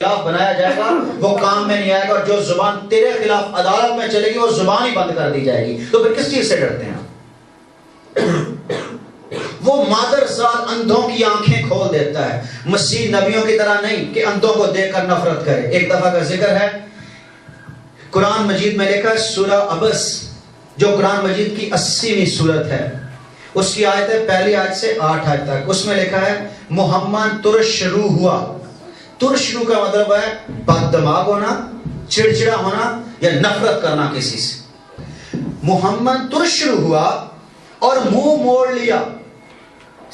خلاف بنایا جائے گا وہ کام میں نہیں آئے گا، اور جو زبان تیرے خلاف عدالت میں چلے گی وہ زبان ہی بند کر دی جائے گی. تو پھر کس چیز سے ڈرتے ہیں؟ وہ مادر ذات اندھوں کی آنکھیں کھول دیتا ہے. مسیح نبیوں کی طرح نہیں کہ اندھوں کو دیکھ کر نفرت کرے. ایک دفعہ کا ذکر ہے قرآن مجید میں لکھا ہے سورہ عبس جو قرآن مجید کی 80ویں سورت ہے، اس کی آیت ہے پہلی آیت سے 8 آیت تک. اس میں لکھا ہے محمد ترش روح ہوا. ترش روح کا مطلب ہے بد دماغ ہونا، چڑچڑا ہونا یا نفرت کرنا کسی سے. محمد ترش روح ہوا اور منہ موڑ لیا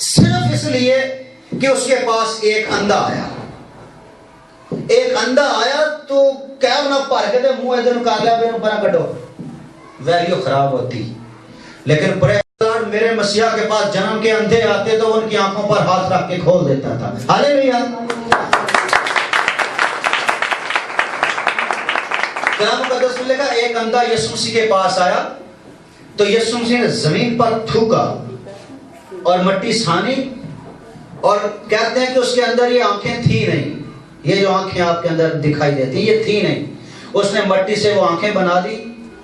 صرف اس لیے کہ اس کے پاس ایک اندھا آیا. ایک اندھا آیا تو کیا نہ پار کے دے منہ ادھر نکال لیا پھر اوپر کٹو، ویلیو خراب ہوتی. لیکن پریزلارڈ میرے مسیح کے پاس جنم کے اندھے آتے تو ان کی آنکھوں پر ہاتھ رکھ کے کھول دیتا تھا. ہاللیلویا. کلام مقدس میں لکھا ایک اندھا یسوع مسیح کے پاس آیا تو یسوع مسیح نے زمین پر تھوکا اور مٹی سانی، اور کہتے ہیں کہ اس کے اندر یہ آنکھیں تھی نہیں. یہ جو آنکھیں آپ کے اندر دکھائی دیتی یہ تھی نہیں. اس نے مٹی سے وہ آنکھیں بنا دی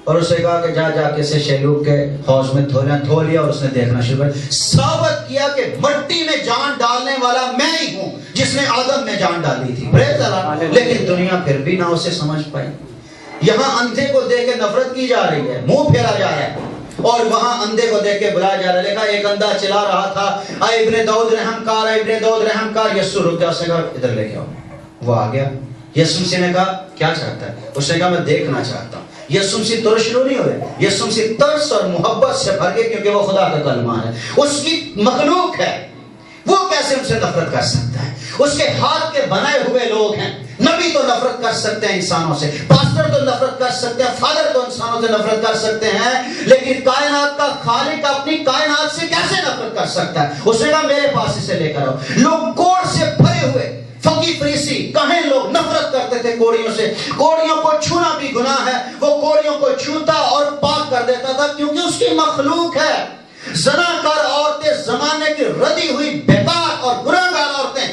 اور اسے کہا کہ جا جا کے اسے شیلوک کے حوض میں دھو لیا اور اس نے دیکھنا شروع کر. ثابت کیا کہ مٹی میں جان ڈالنے والا میں ہی ہوں جس نے آدم میں جان ڈالی تھی. لیکن دنیا پھر بھی نہ اسے سمجھ پائی. یہاں اندھے کو دیکھ کے نفرت کی جا رہی ہے، منہ پھیرا جا رہا ہے، اور وہاں اندھے کو دیکھ کے بلایا جا رہا ہے. لکھا ایک اندھا چلا رہا تھا اے ابن داؤد رحم کار، اے ابن داؤد رحم کار. یسوع رک گیا، اس نے کہا ادھر لے کے آؤ. وہ آ گیا. یسوع مسیح نے کہا کیا چاہتا ہے؟ اس نے کہا میں دیکھنا چاہتا ہوں. یسوع مسیح ترش رو نہیں ہوئے، یسوع مسیح ترس اور محبت سے بھر گئے کیونکہ وہ خدا کا کلمہ ہے، اس کی مخلوق ہے. وہ کیسے ان سے نفرت کر سکتا ہے؟ اس کے ہاتھ کے بنائے ہوئے لوگ ہیں. نبی تو نفرت کر سکتے ہیں انسانوں سے، پاسٹر تو نفرت کر سکتے ہیں، فادر تو انسانوں سے نفرت کر سکتے ہیں، لیکن کائنات کا خالق اپنی کائنات سے کیسے نفرت کر سکتا ہے؟ اس نے کہا میرے پاس اسے لے کر آؤ. لوگ کوڑ سے بھرے ہوئے فقی فریسی کہیں لوگ نفرت کرتے تھے کوڑیوں سے. کوڑیوں کو چھونا بھی گناہ ہے. وہ کوڑیوں کو چھوتا اور پاک کر دیتا تھا کیونکہ اس کی مخلوق ہے. زناکار عورتیں، زمانے کی ردی ہوئی بیکار اور گناہگار عورتیں،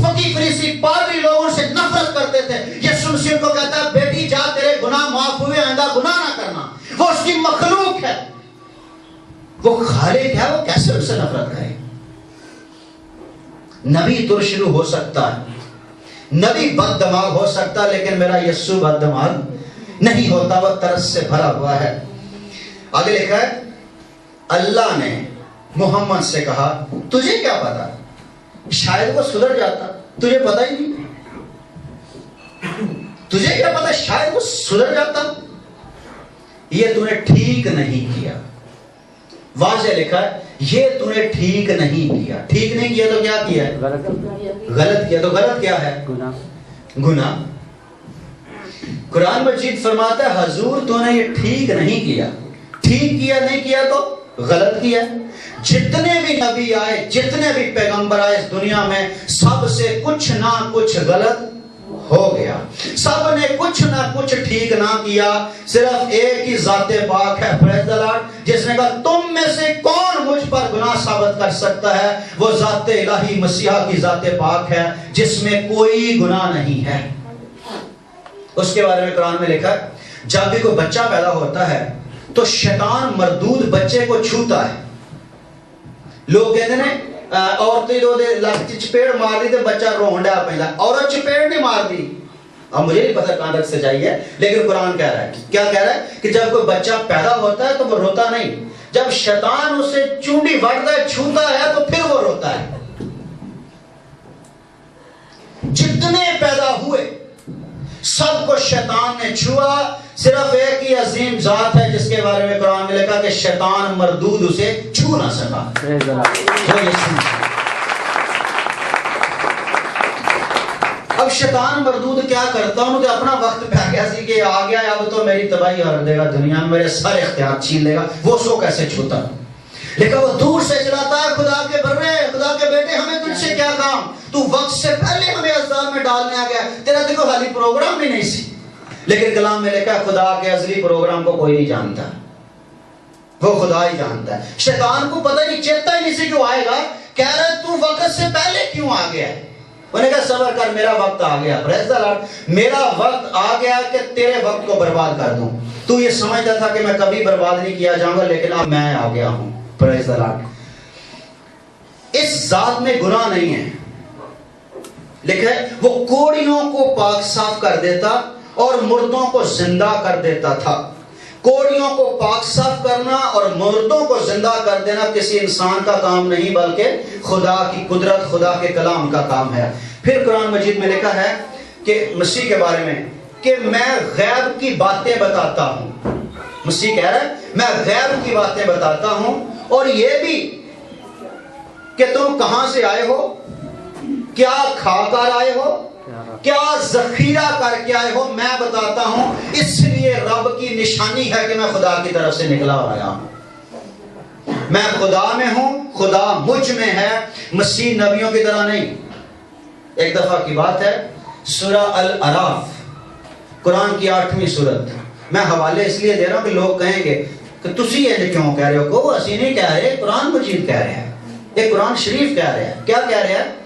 فقی فریسی پادری لوگوں سے نفرت کرتے تھے. یسوع مسیح کو کہتا ہے بیٹی جا تیرے گناہ معاف ہوئے، آئندہ گناہ نہ کرنا. وہ اس کی مخلوق ہے، وہ خالق ہے، وہ کیسے اس سے نفرت کرے؟ نبی ترشرو ہو سکتا ہے، نبی بد دماغ ہو سکتا ہے، لیکن میرا یسوع بد دماغ نہیں ہوتا، وہ ترس سے بھرا ہوا ہے. آگے لکھا ہے اللہ نے محمد سے کہا تجھے کیا پتا، شاید وہ سدھر جاتا، تجھے پتا ہی نہیں. تجھے کیا پتا شاید وہ سدھر جاتا. یہ تو نے ٹھیک نہیں کیا. واضح لکھا ہے یہ تو نے ٹھیک نہیں کیا. ٹھیک نہیں کیا تو کیا کیا ہے؟ غلط کیا. تو غلط کیا ہے؟ گناہ. قرآن مجید فرماتا ہے حضور تو نے یہ ٹھیک نہیں کیا. ٹھیک کیا نہیں کیا تو غلط کیا. جتنے بھی نبی آئے، جتنے بھی پیغمبر آئے اس دنیا میں، سب سے کچھ نہ کچھ غلط ہو گیا. سب نے کچھ نہ کچھ ٹھیک نہ کیا. صرف ایک ہی ذات پاک ہے پریز دی لارڈ، جس نے کہا تم میں سے کون مجھ پر گناہ ثابت کر سکتا ہے؟ وہ ذات الہی مسیح کی ذات پاک ہے جس میں کوئی گناہ نہیں ہے. اس کے بارے میں قرآن میں لکھا ہے جب بھی کوئی بچہ پیدا ہوتا ہے تو شیطان مردود بچے کو چھوتا ہے. لوگ کہتے ہیں عورتیں جو چپیڑ مار دی تو بچہ رونڈا پہلا. عورت چپیڑ نہیں مار دی. اب مجھے نہیں پتہ کہاں تک سچائی ہے، لیکن قرآن کہہ رہا ہے کیا کہہ رہا ہے کہ جب کوئی بچہ پیدا ہوتا ہے تو وہ روتا نہیں. جب شیطان اسے چونڈی وڑتا ہے، چھوتا ہے، تو پھر وہ روتا ہے. جتنے پیدا ہوئے سب کو شیطان نے چھوا. صرف ایک ہی عظیم ذات ہے جس کے بارے میں قرآن میں لکھا کہ شیطان مردود اسے چھو نہ سکا. اب شیطان مردود کیا کرتا ہوں کہ اپنا وقت پہ گیا سی کہ آ گیا اب تو میری تباہی کر دے گا دنیا میں، میرے سارے اختیار چھین لے گا. وہ سو کیسے چھوتا؟ لیکن وہ دور سے چلاتا ہے خدا کے برے، خدا کے بیٹے ہمیں تجھ سے کیا کام، تو وقت سے پہلے ہمیں عذاب میں ڈالنے آ گیا. تیرا دیکھو حالی پروگرام بھی نہیں سی، لیکن کلام میں لکھا خدا کے ازلی پروگرام کو کوئی نہیں جانتا، وہ خدا ہی جانتا ہے. شیطان کو پتہ نہیں، چیتا ہی نہیں سی کیوں آئے گا. کہہ رہا ہے تو وقت سے پہلے کیوں آ گیا. انہوں نے کہا صبر کر، میرا وقت آ گیا. پریز دی لارڈ. میرا وقت آ گیا کہ تیرے وقت کو برباد کر دوں. تو یہ سمجھتا تھا کہ میں کبھی برباد نہیں کیا جاؤں گا، لیکن اب میں آ گیا ہوں. پریز دی لارڈ. اس ذات میں گناہ نہیں ہے، لکھا ہے وہ کوڑیوں کو پاک صاف کر دیتا اور مردوں کو زندہ کر دیتا تھا. کوڑیوں کو پاک صاف کرنا اور مردوں کو زندہ کر دینا کسی انسان کا کام نہیں، بلکہ خدا کی قدرت، خدا کے کلام کا کام ہے. پھر قرآن مجید میں لکھا ہے کہ مسیح کے بارے میں کہ میں غیب کی باتیں بتاتا ہوں. مسیح کہہ رہا ہے میں غیب کی باتیں بتاتا ہوں، اور یہ بھی کہ تم کہاں سے آئے ہو، کیا کھا کر آئے ہو، کیا ذخیرہ کر کے آئے ہو، میں بتاتا ہوں. اس لیے رب کی نشانی ہے کہ میں خدا کی طرف سے نکلا اور آیا ہوں. میں خدا میں ہوں، خدا مجھ میں ہے. مسیح نبیوں کی طرح نہیں. ایک دفعہ کی بات ہے، سورہ الاعراف، قرآن کی 8ویں سورت. میں حوالے اس لیے دے رہا ہوں کہ لوگ کہیں گے کہ تسی یہ کیوں کہہ رہے ہو، کو اسی نہیں کہہ رہے، قرآن مجید کہہ رہے ہیں، یہ قرآن شریف کہہ رہے ہیں. کیا کہہ رہے ہیں؟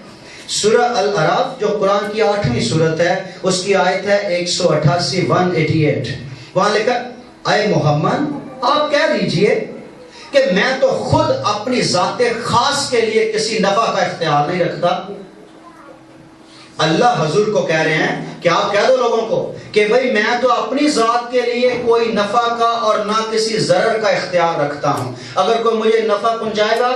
سورہ الاعراف جو قرآن کی 8ویں سورت ہے، اس کی آیت ہے 188 188. وہاں لکھا اے محمد آپ کہہ دیجئے کہ میں تو خود اپنی ذات خاص کے لیے کسی نفع کا اختیار نہیں رکھتا. اللہ حضور کو کہہ رہے ہیں کہ آپ کہہ دو لوگوں کو کہ بھئی میں تو اپنی ذات کے لیے کوئی نفع کا اور نہ کسی ضرر کا اختیار رکھتا ہوں. اگر کوئی مجھے نفع پہنچائے گا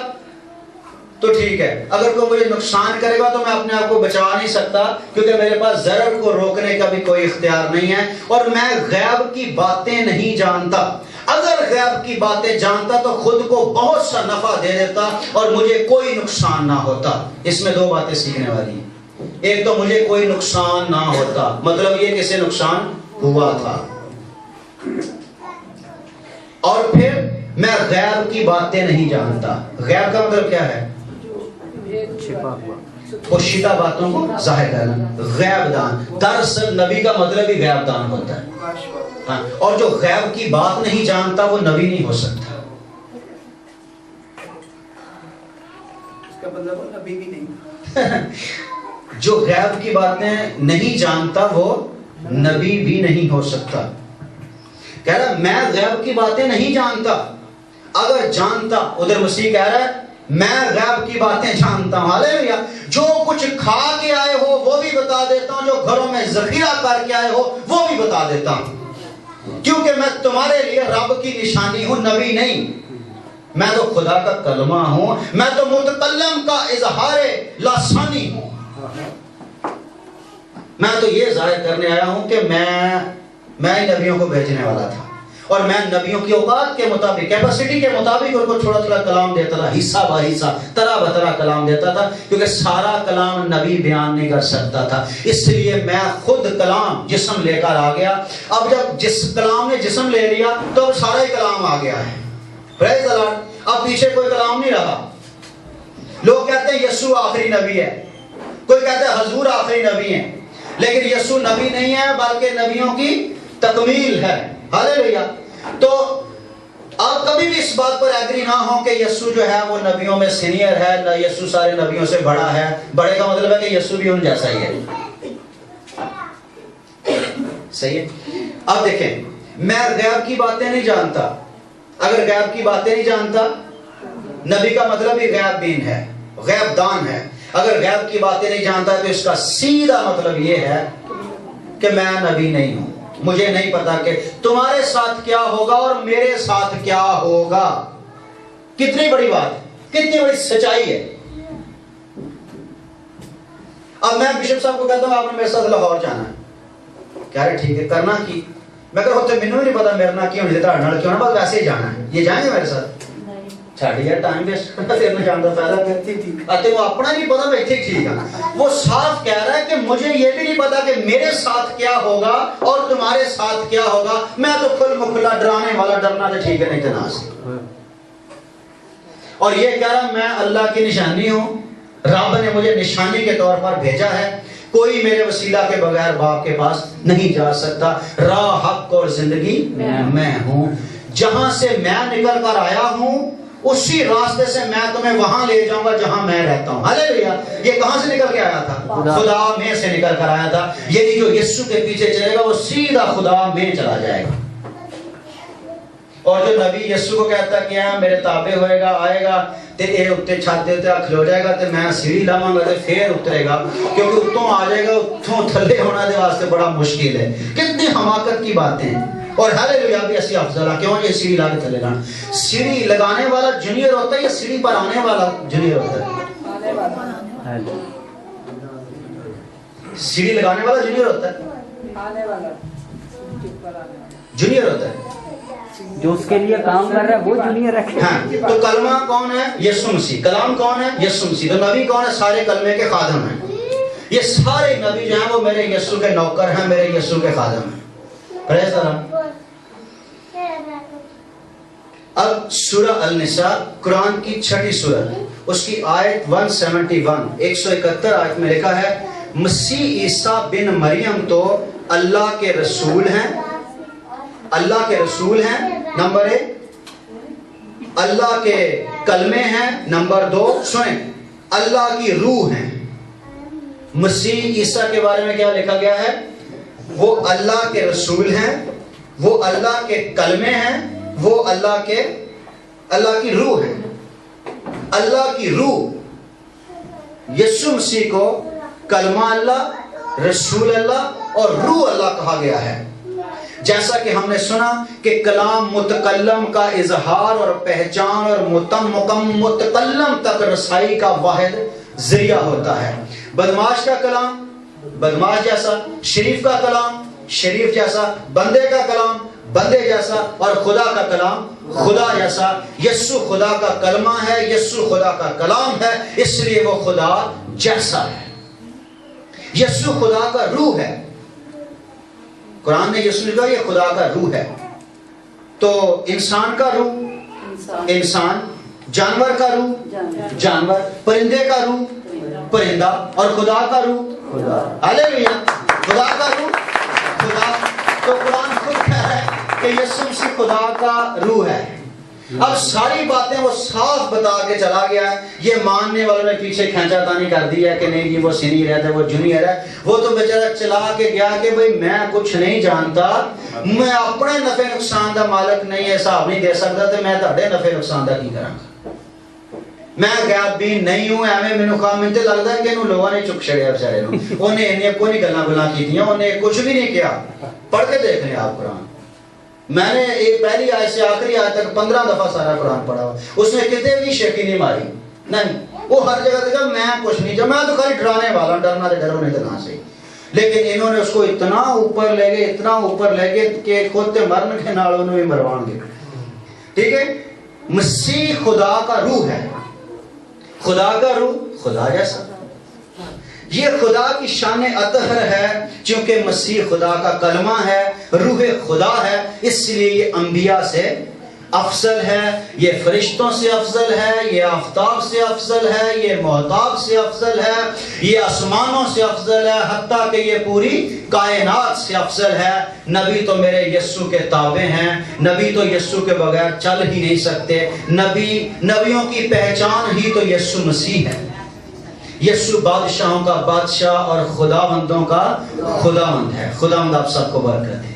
تو ٹھیک ہے، اگر کوئی مجھے نقصان کرے گا تو میں اپنے آپ کو بچا نہیں سکتا، کیونکہ میرے پاس ضرر کو روکنے کا بھی کوئی اختیار نہیں ہے. اور میں غیب کی باتیں نہیں جانتا. اگر غیب کی باتیں جانتا تو خود کو بہت سا نفع دے دیتا اور مجھے کوئی نقصان نہ ہوتا. اس میں دو باتیں سیکھنے والی ہیں. ایک تو مجھے کوئی نقصان نہ ہوتا، مطلب یہ کسی نقصان ہوا تھا. اور پھر میں غیب کی باتیں نہیں جانتا. غیب کا مطلب کیا ہے؟ پوشیدہ باتوں کو ظاہر کرنا، غیب دان. دراصل نبی کا مطلب ہی غیب دان ہوتا ہے. ہاں، اور جو غیب کی بات نہیں جانتا وہ نبی نہیں ہو سکتا. اس کا مطلب نبی بھی نہیں. جو غیب کی باتیں نہیں جانتا وہ نبی بھی نہیں ہو سکتا. کہہ رہا میں غیب کی باتیں نہیں جانتا. اگر جانتا، ادھر مسیح کہہ رہا ہے میں غیب کی باتیں جانتا ہوں. ہاللیلویا. جو کچھ کھا کے آئے ہو وہ بھی بتا دیتا ہوں، جو گھروں میں ذخیرہ کر کے آئے ہو وہ بھی بتا دیتا ہوں، کیونکہ میں تمہارے لیے رب کی نشانی ہوں، نبی نہیں. میں تو خدا کا کلمہ ہوں، میں تو متکلم کا اظہار لسانی ہوں. میں تو یہ ظاہر کرنے آیا ہوں کہ میں ہی نبیوں کو بھیجنے والا تھا، اور میں نبیوں کی اوقات کے مطابق، کیپیسٹی کے مطابق ان کو تھوڑا تھوڑا کلام دیتا تھا، حصہ بہ حصہ، طرح بطرح کلام دیتا تھا، کیونکہ سارا کلام نبی بیان نہیں کر سکتا تھا. اس لیے میں خود کلام جسم لے کر آ گیا. اب جب جس کلام نے جسم لے لیا تو اب سارا ہی کلام آ گیا ہے. پریز دی لارڈ. اب پیچھے کوئی کلام نہیں رہا. لوگ کہتے ہیں یسوع آخری نبی ہے، کوئی کہتا ہے حضور آخری نبی ہیں، لیکن یسوع نبی نہیں ہے بلکہ نبیوں کی تکمیل ہے. ہاللیلویا. تو آپ کبھی بھی اس بات پر ایگری نہ ہوں کہ یسوع جو ہے وہ نبیوں میں سینئر ہے، نہ یسوع سارے نبیوں سے بڑا ہے. بڑے کا مطلب ہے کہ یسوع بھی ان جیسا ہی ہے. صحیح ہے. اب دیکھیں، میں غیب کی باتیں نہیں جانتا. اگر غیب کی باتیں نہیں جانتا، نبی کا مطلب ہی غیب بین ہے، غیب دان ہے. اگر غیب کی باتیں نہیں جانتا تو اس کا سیدھا مطلب یہ ہے کہ میں نبی نہیں ہوں. مجھے نہیں پتا کہ تمہارے ساتھ کیا ہوگا اور میرے ساتھ کیا ہوگا. کتنی بڑی بات، کتنی بڑی سچائی ہے. اب میں بشپ صاحب کو کہتا ہوں آپ نے میرے ساتھ لاہور جانا ہے. کہہ رہے ٹھیک ہے، کرنا کی؟ میں کہا ہوتے مینوں نہیں پتا میرے نال کیوں نہیں دیتا نال کیوں نہ، بس ویسے ہی جانا ہے. یہ جائیں گے میرے ساتھ؟ چھاڑ یار ٹائم ویسٹ کرنا، تیرے میں جان دا فائدہ کرتی تھی. اتے وہ اپنا نہیں پتا میں ٹھیک ہے. وہ صاف کہہ رہا ہے کہ مجھے یہ بھی نہیں پتا کہ میرے ساتھ کیا ہوگا اور تمہارے ساتھ کیا ہوگا. میں تو کھل مکھلا ڈرانے والا، ڈرنا تو ٹھیک ہے نہیں تناس. اور یہ کہہ رہا میں اللہ کی نشانی ہوں، رب نے مجھے نشانی کے طور پر بھیجا ہے. کوئی میرے وسیلہ کے بغیر باپ کے پاس نہیں جا سکتا. راہ، حق اور زندگی میں ہوں. جہاں سے میں نکل کر آیا ہوں اسی راستے سے میں تمہیں وہاں لے جاؤں گا جہاں میں رہتا ہوں. ہاللیلویا. یہ کہاں سے نکل کے آیا تھا؟ خدا میں سے نکل کر آیا تھا. یعنی جو یسوع کے پیچھے چلے گا وہ سیدھا خدا میں چلا جائے گا. اور جو نبی یسوع کو کہتا کہ میرے تابع ہوئے گا, آئے گا تے اے اتنے چھت دے تے کھلو جائے گا تے میں سیڑھی لاواں گا تے پھر اترے گا, کیونکہ اتوں آ جائے گا, اتوں تھلے ہونا دے واسطے بڑا مشکل ہے. کتنی حماقت کی باتیں ہیں. اور ہاللیلویا بھی اسی افضل ہے. کیوں یہ سیڑھی لا کے تھلے لانا؟ سیڑھی لگانے والا جونیئر ہوتا ہے یا سیڑھی پر آنے والا جونیئر ہوتا ہے؟ سیڑھی لگانے والا جونیئر ہوتا ہے, جونیئر ہوتا ہے جو اس کے لیے کام کر رہا ہے وہ جونیئر رکھے. ہاں, تو کلمہ کون ہے؟ یسوع مسیح. کلام کون ہے؟ یسوع مسیح. تو نبی کون ہے؟ سارے کلمے کے خادم ہیں. یہ سارے نبی جو ہیں وہ میرے یسوع کے نوکر ہیں, میرے یسوع کے خادم ہیں. پریز اللہ. اب سورہ النساء قرآن کی 6 سورت, اس کی آیت 171 171 آیت میں لکھا ہے مسیح عیسیٰ بن مریم تو اللہ کے رسول ہیں. اللہ کے رسول ہیں نمبر 1, اللہ کے کلمے ہیں نمبر 2. سنیں, اللہ کی روح ہیں. مسیح عیسیٰ کے بارے میں کیا لکھا گیا ہے؟ وہ اللہ کے رسول ہیں, وہ اللہ کے کلمے ہیں, وہ اللہ کی روح ہے. اللہ کی روح. یسوع مسیح کو کلمہ اللہ, رسول اللہ اور روح اللہ کہا گیا ہے. جیسا کہ ہم نے سنا کہ کلام متکلم کا اظہار اور پہچان اور متکلم تک رسائی کا واحد ذریعہ ہوتا ہے. بدماش کا کلام بدماش جیسا, شریف کا کلام شریف جیسا, بندے کا کلام بندے جیسا, اور خدا کا کلام خدا جیسا. یسوع خدا کا کلمہ ہے, یسوع خدا کا کلام ہے, اس لیے وہ خدا جیسا ہے. یسوع خدا کا روح ہے. قرآن نے یسوع کہا یہ خدا کا روح ہے. تو انسان کا روح انسان, جانور کا روح جانور, پرندے کا روح پرندہ, اور خدا کا روح خدا. ہاللیلویا. خدا کا روح خدا. تو قرآن خود کہہ رہا ہے کہ یسوع مسیح خدا کا روح ہے. اب ساری باتیں وہ صاف بتا کے چلا گیا ہے. یہ ماننے والوں نے پیچھے کھینچا تانی کر دیا ہے کہ نہیں جی وہ سینئر ہے, وہ جونیئر ہے. وہ تو بیچارہ چلا کے گیا کہ بھئی میں کچھ نہیں جانتا, میں اپنے نفع نقصان دا مالک نہیں, حساب نہیں دے سکتا, تو میں تہاڈے نفع نقصان دا کی کراں گا. میں غیب بھی نہیں ہوں. ایویں مینوں کہا مینوں تے لگدا ہے کہ انہوں لوگوں نے چک چھڑیا بیچارے نوں. انہیں انہیں کوئی گلاں کیتیاں, انہیں کچھ بھی نہیں کیا. پڑھ کے دیکھ لیں آپ قرآن. میں نے ایک پہلی آیت سے آخری آیت تک 15 دفعہ سارا قرآن پڑھا ہوا. اس میں کتے بھی شیخی نہیں ماری. نہیں, وہ ہر جگہ دیکھا میں کچھ نہیں جب, میں تو خالی ڈرانے والا, ڈرنا تو ڈرو نہیں تو کہاں سے. لیکن انہوں نے اس کو اتنا اوپر لے گئے, اتنا اوپر لے گئے کہ خود تے مرن کے نال انہوں بھی مروان گے. ٹھیک ہے. مسیح خدا کا روح ہے. خدا کا روح خدا جیسا. یہ خدا کی شان اطہر ہے چونکہ مسیح خدا کا کلمہ ہے, روح خدا ہے, اس لیے یہ انبیاء سے افضل ہے, یہ فرشتوں سے افضل ہے, یہ آفتاب سے افضل ہے, یہ محتاب سے افضل ہے, یہ آسمانوں سے افضل ہے, حتیٰ کہ یہ پوری کائنات سے افضل ہے. نبی تو میرے یسوع کے تابع ہیں, نبی تو یسوع کے بغیر چل ہی نہیں سکتے. نبیوں کی پہچان ہی تو یسوع مسیح ہے. یسوع بادشاہوں کا بادشاہ اور خداوندوں کا خداوند ہے. خداوند آپ سب کو برکت دے.